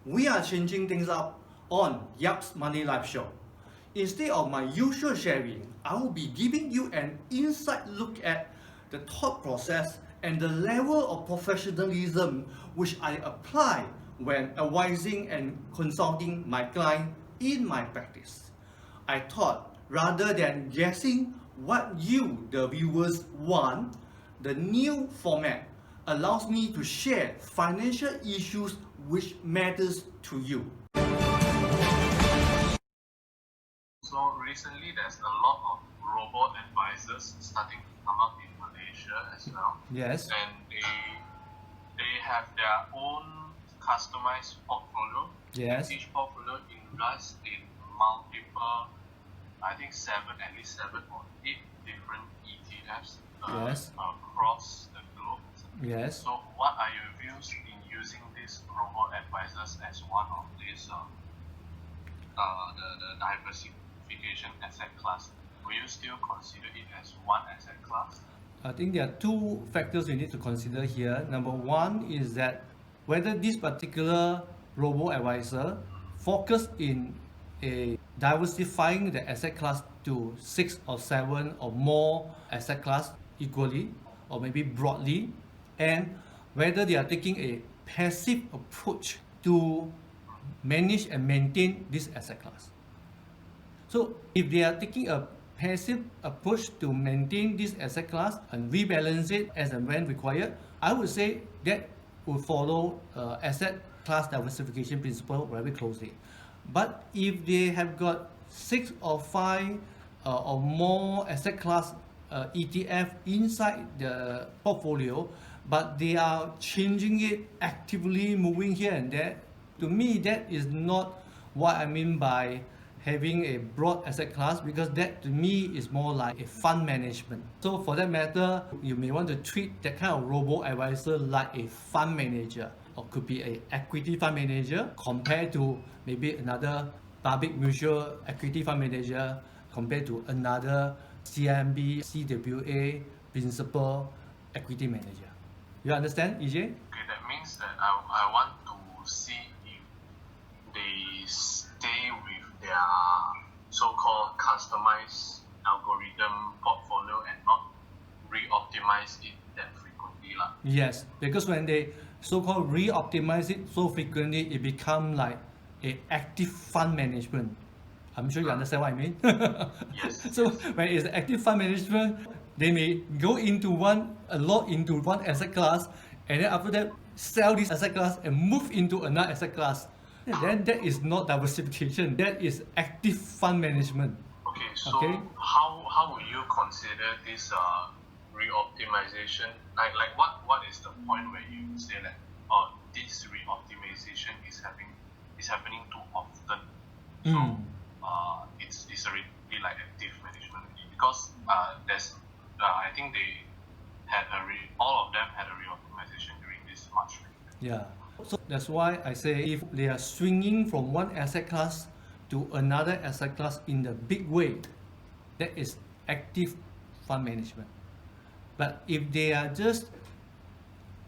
we are changing things up on Yap's Money Live Show. Instead of my usual sharing, I will be giving you an inside look at the thought process and the level of professionalism which I apply when advising and consulting my client in my practice. I thought rather than guessing what you, the viewers, want, the new format allows me to share financial issues which matters to you. So recently there's a lot of Robo Advisors starting to come up in Malaysia as well. Yes. And they have their own customized portfolio. Yes. Each portfolio invests in multiple, I think at least 7 or 8 different ETFs Yes. across the globe. Yes. So what are your views in using these Robo Advisors as one of these the diversification asset class? Will you still consider it as one asset class? I think there are two factors you need to consider here. Number one is that whether this particular robo-advisor focus in a diversifying the asset class to 6 or 7 or more asset class equally or maybe broadly, and whether they are taking a passive approach to manage and maintain this asset class. So if they are taking a passive approach to maintain this asset class and rebalance it as and when required, I would say that will follow asset class diversification principle very closely. But if they have got 6 or 5 or more asset class ETF inside the portfolio, but they are changing it actively, moving here and there, to me that is not what I mean by having a broad asset class, because that to me is more like a fund management. So for that matter, you may want to treat that kind of robo-advisor like a fund manager, or could be an equity fund manager compared to maybe another public mutual equity fund manager compared to another CMB, CWA principal equity manager. You understand, EJ? Okay, that means that I want to see if they stay with their so-called customized algorithm portfolio and not re-optimize it that frequently. Yes, because when they so-called re-optimize it so frequently, it becomes like an active fund management. I'm sure you understand what I mean. Yes. So when it's active fund management, they may go into a lot into one asset class, and then after that sell this asset class and move into another asset class. And then that is not diversification. That is active fund management. Okay, so how will you consider this re-optimization? Like what is the point where you say that this re-optimization is happening too often? So it's already like active management, because there's I think they had all of them had a re-optimization during this March. Yeah. So that's why I say if they are swinging from one asset class to another asset class in the big way, that is active fund management. But if they are just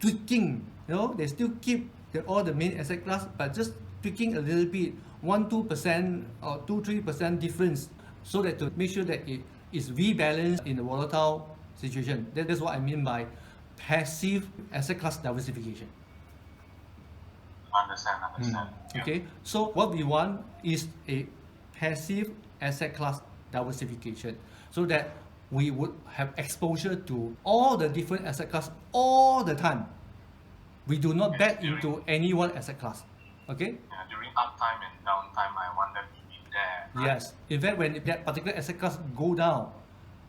tweaking, they still keep all the main asset class, but just tweaking a little bit, 1-2% or 2-3% difference, so that to make sure that it is rebalanced in a volatile situation. That's what I mean by passive asset class diversification. Understand. Okay, so what we want is a passive asset class diversification, so that we would have exposure to all the different asset class all the time. We do not bet into any one asset class. Okay? Yeah, during uptime and downtime, I want them to be there. Right? Yes. In fact, when that particular asset class go down,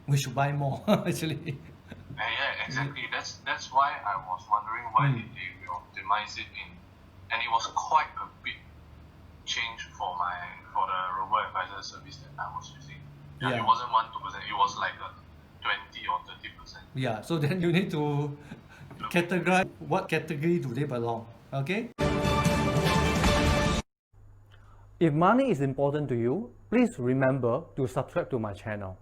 we should buy more actually. Yeah, exactly. That's why I was wondering why did they optimize it in, and it was quite a big change for the Robo Advisor service that I was using. Yeah. It wasn't 1-2%, it was like a 20 or 30%. Yeah, so then you need to categorize what category do they belong. Okay? If money is important to you, please remember to subscribe to my channel.